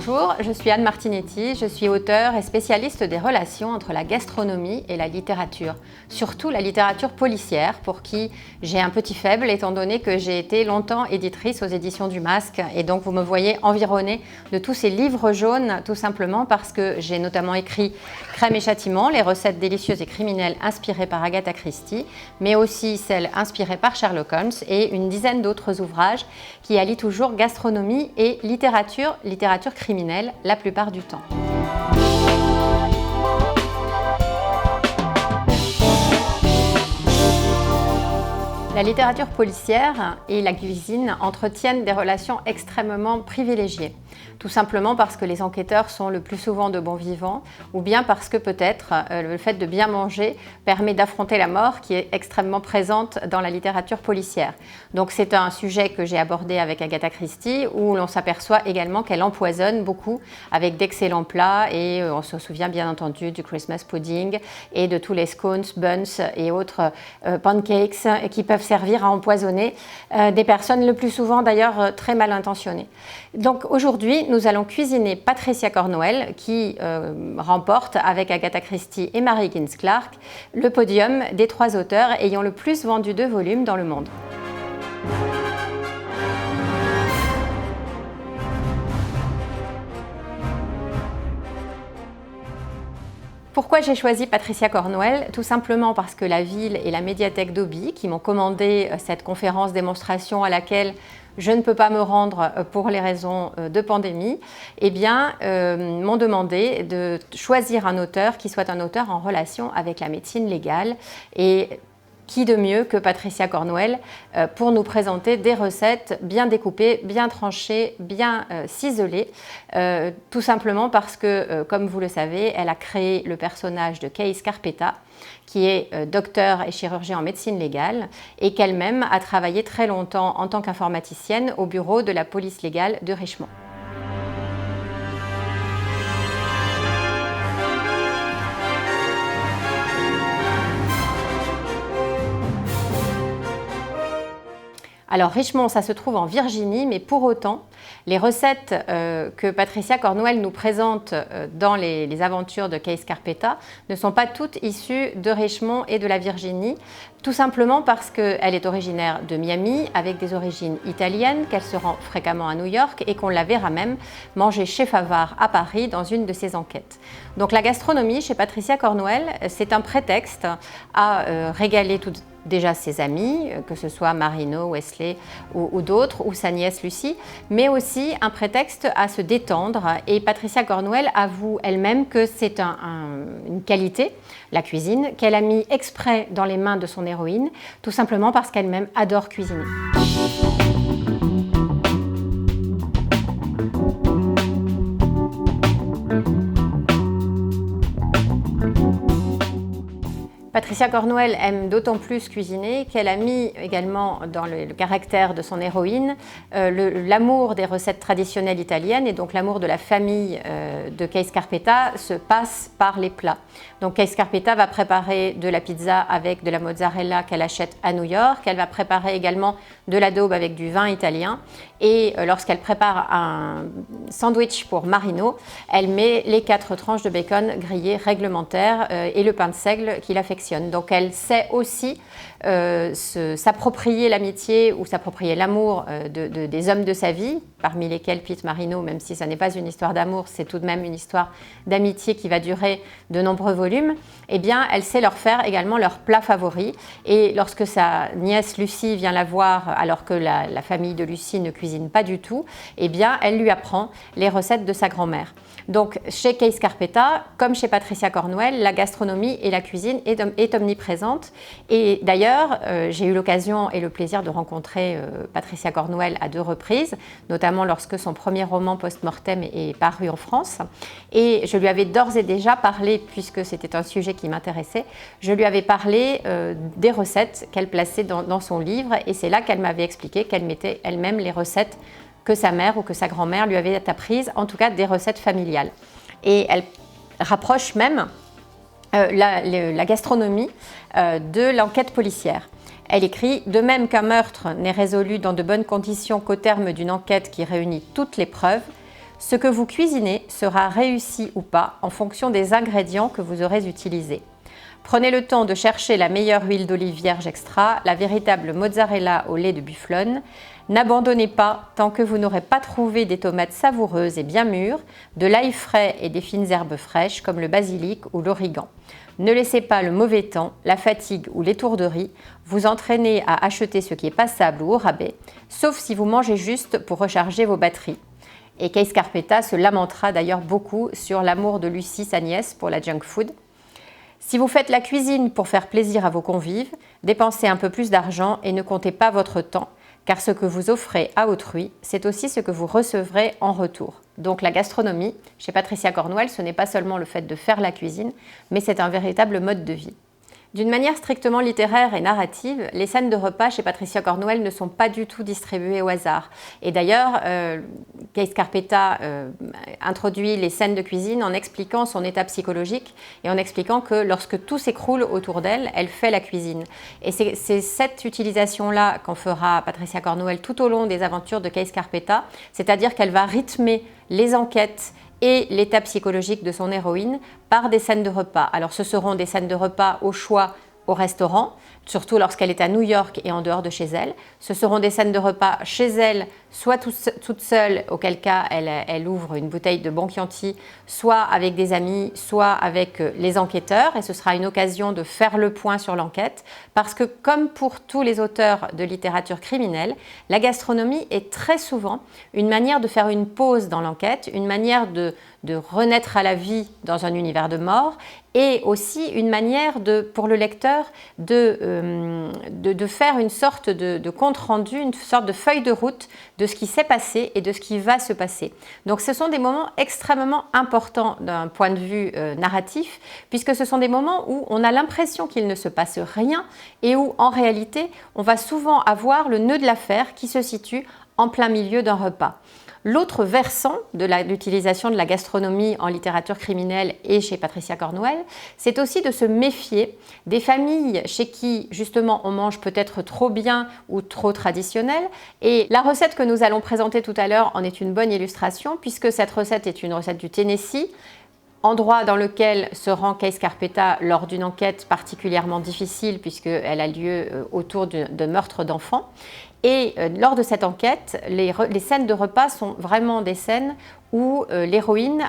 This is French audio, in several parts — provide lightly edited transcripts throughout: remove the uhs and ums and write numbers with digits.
Bonjour, je suis Anne Martinetti, je suis auteure et spécialiste des relations entre la gastronomie et la littérature, surtout la littérature policière, pour qui j'ai un petit faible étant donné que j'ai été longtemps éditrice aux éditions du Masque et donc vous me voyez environnée de tous ces livres jaunes tout simplement parce que j'ai notamment écrit Crème et Châtiment, les recettes délicieuses et criminelles inspirées par Agatha Christie, mais aussi celles inspirées par Sherlock Holmes et une dizaine d'autres ouvrages qui allient toujours gastronomie et littérature criminelle la plupart du temps. La littérature policière et la cuisine entretiennent des relations extrêmement privilégiées, tout simplement parce que les enquêteurs sont le plus souvent de bons vivants, ou bien parce que peut-être le fait de bien manger permet d'affronter la mort qui est extrêmement présente dans la littérature policière. Donc c'est un sujet que j'ai abordé avec Agatha Christie, où l'on s'aperçoit également qu'elle empoisonne beaucoup avec d'excellents plats, et on se souvient bien entendu du Christmas pudding et de tous les scones, buns et autres pancakes qui peuvent servir à empoisonner des personnes, le plus souvent d'ailleurs très mal intentionnées. Donc aujourd'hui, nous allons cuisiner Patricia Cornwell qui remporte avec Agatha Christie et Mary Higgins Clark le podium des 3 auteurs ayant le plus vendu de volumes dans le monde. Pourquoi j'ai choisi Patricia Cornwell? Tout simplement parce que la ville et la médiathèque d'Auby, qui m'ont commandé cette conférence démonstration à laquelle je ne peux pas me rendre pour les raisons de pandémie, eh bien, m'ont demandé de choisir un auteur qui soit un auteur en relation avec la médecine légale. Et qui de mieux que Patricia Cornwell pour nous présenter des recettes bien découpées, bien tranchées, bien ciselées, tout simplement parce que, comme vous le savez, elle a créé le personnage de Kay Scarpetta, qui est docteur et chirurgien en médecine légale, et qu'elle-même a travaillé très longtemps en tant qu'informaticienne au bureau de la police légale de Richmond. Alors Richmond, ça se trouve en Virginie, mais pour autant, les recettes que Patricia Cornwell nous présente dans les aventures de Kay Scarpetta ne sont pas toutes issues de Richmond et de la Virginie, tout simplement parce qu'elle est originaire de Miami, avec des origines italiennes, qu'elle se rend fréquemment à New York et qu'on la verra même manger chez Favart à Paris dans une de ses enquêtes. Donc la gastronomie chez Patricia Cornwell, c'est un prétexte à régaler déjà ses amis, que ce soit Marino, Wesley ou d'autres, ou sa nièce Lucie, mais aussi un prétexte à se détendre. Et Patricia Cornwell avoue elle-même que c'est une qualité, la cuisine, qu'elle a mis exprès dans les mains de son héroïne, tout simplement parce qu'elle-même adore cuisiner. Patricia Cornwell aime d'autant plus cuisiner qu'elle a mis également dans le caractère de son héroïne l'amour des recettes traditionnelles italiennes, et donc l'amour de la famille de Kay Scarpetta se passe par les plats. Donc Kay Scarpetta va préparer de la pizza avec de la mozzarella qu'elle achète à New York, elle va préparer également de la daube avec du vin italien, et lorsqu'elle prépare un sandwich pour Marino, elle met les 4 tranches de bacon grillées réglementaires et le pain de seigle qu'il affectionne. Donc elle sait aussi s'approprier l'amitié ou s'approprier l'amour des hommes de sa vie, parmi lesquels Pete Marino, même si ça n'est pas une histoire d'amour, c'est tout de même une histoire d'amitié qui va durer de nombreux volumes. Eh bien, elle sait leur faire également leur plat favori. Et lorsque sa nièce Lucie vient la voir, alors que la famille de Lucie ne cuisine pas du tout, eh bien, elle lui apprend les recettes de sa grand-mère. Donc, chez Kay Scarpetta, comme chez Patricia Cornwell, la gastronomie et la cuisine est omniprésente. Et d'ailleurs, j'ai eu l'occasion et le plaisir de rencontrer Patricia Cornwell à 2 reprises, notamment lorsque son premier roman post-mortem est paru en France. Et je lui avais d'ores et déjà parlé, puisque c'était un sujet qui m'intéressait, je lui avais parlé des recettes qu'elle plaçait dans son livre, et c'est là qu'elle m'avait expliqué qu'elle mettait elle-même les recettes que sa mère ou que sa grand-mère lui avait apprises, en tout cas des recettes familiales. Et elle rapproche même la gastronomie de l'enquête policière. Elle écrit « De même qu'un meurtre n'est résolu dans de bonnes conditions qu'au terme d'une enquête qui réunit toutes les preuves, Ce que vous cuisinez sera réussi ou pas en fonction des ingrédients que vous aurez utilisés. Prenez le temps de chercher la meilleure huile d'olive vierge extra, la véritable mozzarella au lait de bufflone. N'abandonnez pas tant que vous n'aurez pas trouvé des tomates savoureuses et bien mûres, de l'ail frais et des fines herbes fraîches comme le basilic ou l'origan. Ne laissez pas le mauvais temps, la fatigue ou l'étourderie vous entraîner à acheter ce qui est passable ou au rabais, sauf si vous mangez juste pour recharger vos batteries. Et Kay Scarpetta se lamentera d'ailleurs beaucoup sur l'amour de Lucie, sa nièce, pour la junk food. Si vous faites la cuisine pour faire plaisir à vos convives, dépensez un peu plus d'argent et ne comptez pas votre temps, car ce que vous offrez à autrui, c'est aussi ce que vous recevrez en retour. Donc la gastronomie, chez Patricia Cornwell, ce n'est pas seulement le fait de faire la cuisine, mais c'est un véritable mode de vie. D'une manière strictement littéraire et narrative, les scènes de repas chez Patricia Cornwell ne sont pas du tout distribuées au hasard. Et d'ailleurs, Kay Scarpetta introduit les scènes de cuisine en expliquant son état psychologique et en expliquant que lorsque tout s'écroule autour d'elle, elle fait la cuisine. Et c'est cette utilisation-là qu'en fera Patricia Cornwell tout au long des aventures de Kay Scarpetta, c'est-à-dire qu'elle va rythmer les enquêtes et l'état psychologique de son héroïne par des scènes de repas. Alors ce seront des scènes de repas au choix au restaurant, surtout lorsqu'elle est à New York et en dehors de chez elle. Ce seront des scènes de repas chez elle, soit toute seule, auquel cas elle ouvre une bouteille de Bon Chianti, soit avec des amis, soit avec les enquêteurs. Et ce sera une occasion de faire le point sur l'enquête, parce que comme pour tous les auteurs de littérature criminelle, la gastronomie est très souvent une manière de faire une pause dans l'enquête, une manière de renaître à la vie dans un univers de mort, et aussi une manière pour le lecteur de faire une sorte de compte-rendu, une sorte de feuille de route de ce qui s'est passé et de ce qui va se passer. Donc ce sont des moments extrêmement importants d'un point de vue narratif, puisque ce sont des moments où on a l'impression qu'il ne se passe rien et où en réalité on va souvent avoir le nœud de l'affaire qui se situe en plein milieu d'un repas. L'autre versant de l'utilisation de la gastronomie en littérature criminelle et chez Patricia Cornwell, c'est aussi de se méfier des familles chez qui justement on mange peut-être trop bien ou trop traditionnel. Et la recette que nous allons présenter tout à l'heure en est une bonne illustration, puisque cette recette est une recette du Tennessee, endroit dans lequel se rend Kay Scarpetta lors d'une enquête particulièrement difficile puisqu'elle a lieu autour de meurtres d'enfants. Et lors de cette enquête, les scènes de repas sont vraiment des scènes où l'héroïne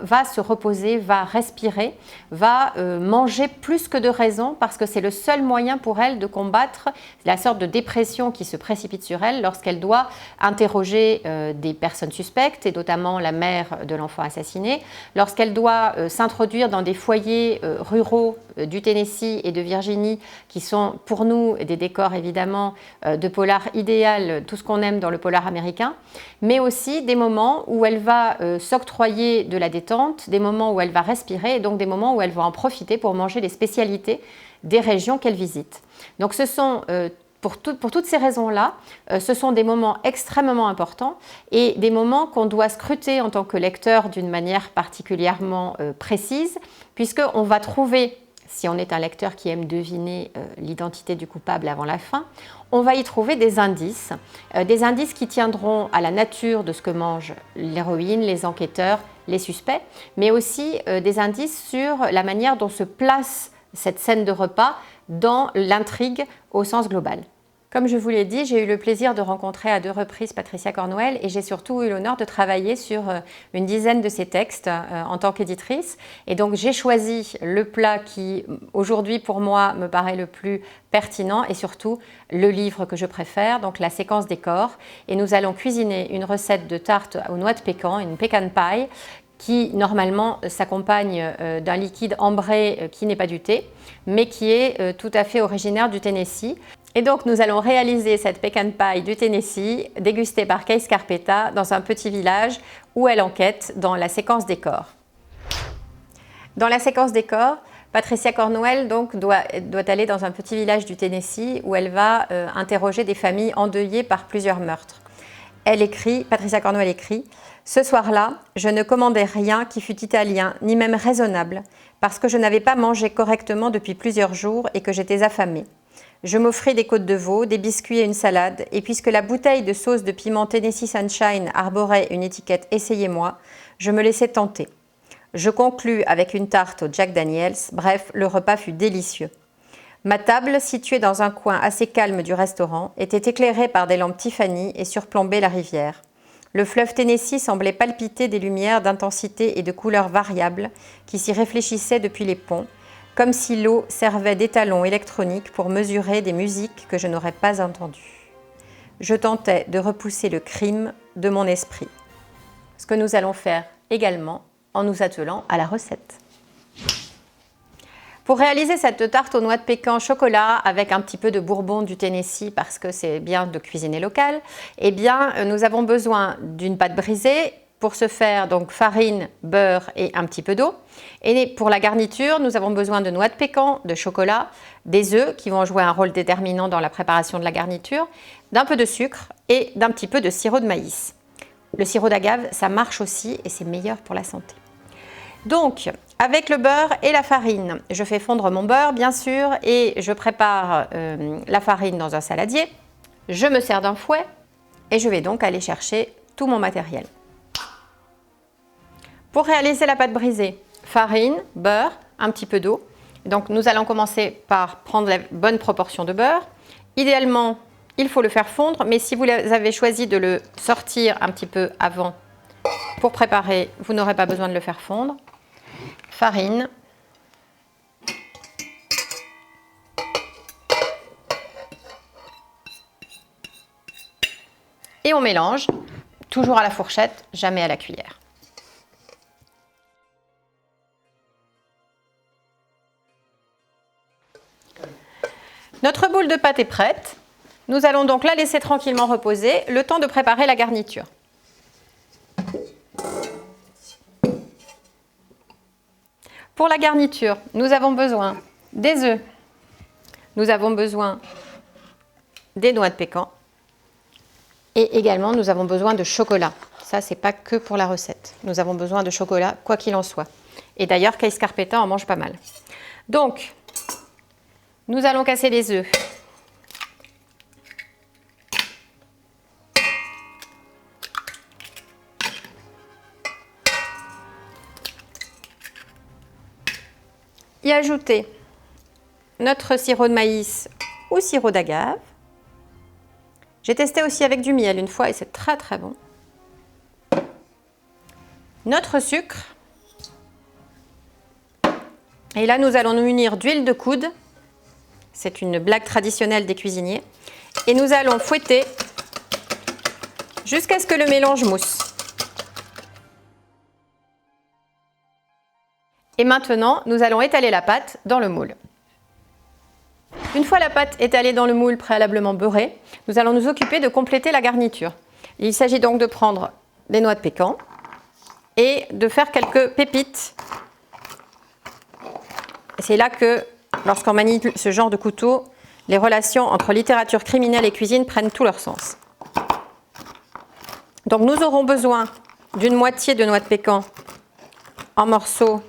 va se reposer, va respirer, va manger plus que de raison, parce que c'est le seul moyen pour elle de combattre la sorte de dépression qui se précipite sur elle lorsqu'elle doit interroger des personnes suspectes, et notamment la mère de l'enfant assassiné, lorsqu'elle doit s'introduire dans des foyers ruraux du Tennessee et de Virginie, qui sont pour nous des décors évidemment de polar idéal, tout ce qu'on aime dans le polar américain, mais aussi des moments où elle va s'octroyer de la détente, des moments où elle va respirer, et donc des moments où elle va en profiter pour manger les spécialités des régions qu'elle visite. Donc ce sont, pour toutes ces raisons-là, ce sont des moments extrêmement importants et des moments qu'on doit scruter en tant que lecteur d'une manière particulièrement précise, puisqu'on va trouver, si on est un lecteur qui aime deviner l'identité du coupable avant la fin, on va y trouver des indices qui tiendront à la nature de ce que mange l'héroïne, les enquêteurs, les suspects, mais aussi des indices sur la manière dont se place cette scène de repas dans l'intrigue au sens global. Comme je vous l'ai dit, j'ai eu le plaisir de rencontrer à 2 reprises Patricia Cornwell, et j'ai surtout eu l'honneur de travailler sur une dizaine de ses textes en tant qu'éditrice. Et donc j'ai choisi le plat qui aujourd'hui pour moi me paraît le plus pertinent, et surtout le livre que je préfère, donc la séquence des corps. Et nous allons cuisiner une recette de tarte aux noix de pécan, une pecan pie, qui normalement s'accompagne d'un liquide ambré qui n'est pas du thé, mais qui est tout à fait originaire du Tennessee. Et donc nous allons réaliser cette pecan pie du Tennessee, dégustée par Kay Scarpetta dans un petit village où elle enquête dans la séquence des corps. Dans la séquence des corps, Patricia Cornwell donc doit aller dans un petit village du Tennessee où elle va interroger des familles endeuillées par plusieurs meurtres. Patricia Cornwell écrit « Ce soir-là, je ne commandai rien qui fût italien, ni même raisonnable, parce que je n'avais pas mangé correctement depuis plusieurs jours et que j'étais affamée. je m'offris des côtes de veau, des biscuits et une salade, et puisque la bouteille de sauce de piment Tennessee Sunshine arborait une étiquette « Essayez-moi », je me laissai tenter. Je conclus avec une tarte au Jack Daniels, bref, le repas fut délicieux. Ma table, située dans un coin assez calme du restaurant, était éclairée par des lampes Tiffany et surplombait la rivière. Le fleuve Tennessee semblait palpiter des lumières d'intensité et de couleurs variables qui s'y réfléchissaient depuis les ponts, comme si l'eau servait d'étalon électronique pour mesurer des musiques que je n'aurais pas entendues. Je tentais de repousser le crime de mon esprit. Ce que nous allons faire également en nous attelant à la recette. Pour réaliser cette tarte aux noix de pécan au chocolat avec un petit peu de bourbon du Tennessee, parce que c'est bien de cuisiner local, eh bien, nous avons besoin d'une pâte brisée. Pour ce faire, donc farine, beurre et un petit peu d'eau. Et pour la garniture, nous avons besoin de noix de pécan, de chocolat, des œufs qui vont jouer un rôle déterminant dans la préparation de la garniture, d'un peu de sucre et d'un petit peu de sirop de maïs. Le sirop d'agave, ça marche aussi et c'est meilleur pour la santé. Donc, avec le beurre et la farine, je fais fondre mon beurre, bien sûr, et je prépare la farine dans un saladier. Je me sers d'un fouet et je vais donc aller chercher tout mon matériel. Pour réaliser la pâte brisée, farine, beurre, un petit peu d'eau. Donc, nous allons commencer par prendre la bonne proportion de beurre. Idéalement, il faut le faire fondre, mais si vous avez choisi de le sortir un petit peu avant pour préparer, vous n'aurez pas besoin de le faire fondre. Farine, et on mélange, toujours à la fourchette, jamais à la cuillère. Notre boule de pâte est prête. Nous allons donc la laisser tranquillement reposer, le temps de préparer la garniture. Pour la garniture, nous avons besoin des œufs, nous avons besoin des noix de pécan et également nous avons besoin de chocolat. Ça, c'est pas que pour la recette. Nous avons besoin de chocolat, quoi qu'il en soit. Et d'ailleurs, Kay Scarpetta en mange pas mal. Donc, nous allons casser les œufs. Y ajouter notre sirop de maïs ou sirop d'agave. J'ai testé aussi avec du miel une fois et c'est très très bon. Notre sucre. Et là, nous allons nous munir d'huile de coude. C'est une blague traditionnelle des cuisiniers. Et nous allons fouetter jusqu'à ce que le mélange mousse. Et maintenant, nous allons étaler la pâte dans le moule. Une fois la pâte étalée dans le moule préalablement beurré, nous allons nous occuper de compléter la garniture. Il s'agit donc de prendre des noix de pécan et de faire quelques pépites. C'est là que, lorsqu'on manie ce genre de couteau, les relations entre littérature criminelle et cuisine prennent tout leur sens. Donc nous aurons besoin d'une moitié de noix de pécan en morceaux,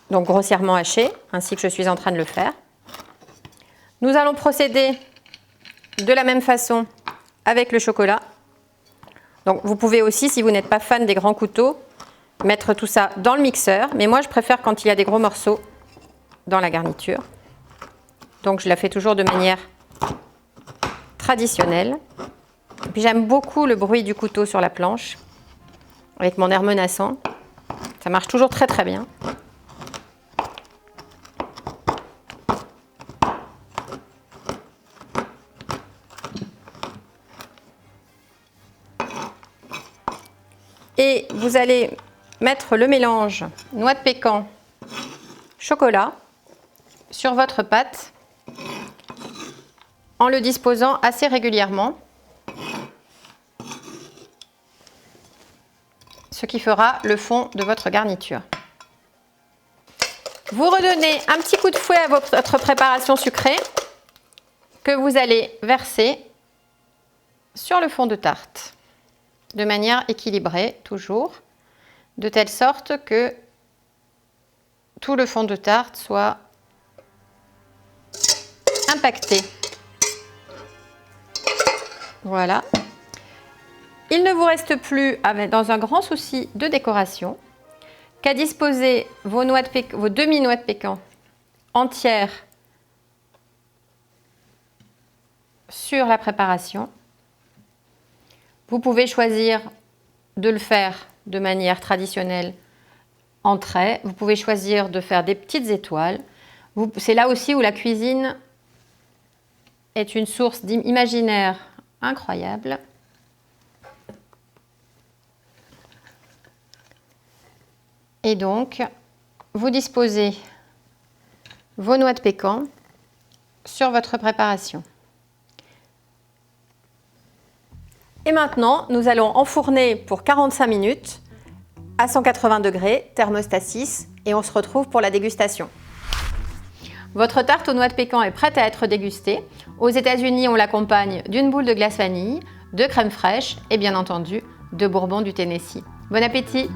donc grossièrement hachés, ainsi que je suis en train de le faire. Nous allons procéder de la même façon avec le chocolat. Donc vous pouvez aussi, si vous n'êtes pas fan des grands couteaux, mettre tout ça dans le mixeur. Mais moi, je préfère quand il y a des gros morceaux dans la garniture. Donc je la fais toujours de manière traditionnelle. Et puis j'aime beaucoup le bruit du couteau sur la planche, avec mon air menaçant. Ça marche toujours très très bien. Et vous allez mettre le mélange noix de pécan, chocolat sur votre pâte en le disposant assez régulièrement, ce qui fera le fond de votre garniture. Vous redonnez un petit coup de fouet à votre préparation sucrée que vous allez verser sur le fond de tarte, de manière équilibrée toujours, de telle sorte que tout le fond de tarte soit impacté Voilà. Il ne vous reste plus, dans un grand souci de décoration, qu'à disposer vos demi-noix de pécan entières sur la préparation. Vous pouvez choisir de le faire de manière traditionnelle en traits. Vous pouvez choisir de faire des petites étoiles. C'est là aussi où la cuisine est une source d'imaginaire incroyable. Et donc, vous disposez vos noix de pécan sur votre préparation. Et maintenant, nous allons enfourner pour 45 minutes à 180 degrés, thermostat 6, et on se retrouve pour la dégustation. Votre tarte aux noix de pécan est prête à être dégustée. Aux États-Unis, on l'accompagne d'une boule de glace vanille, de crème fraîche et bien entendu de bourbon du Tennessee. Bon appétit!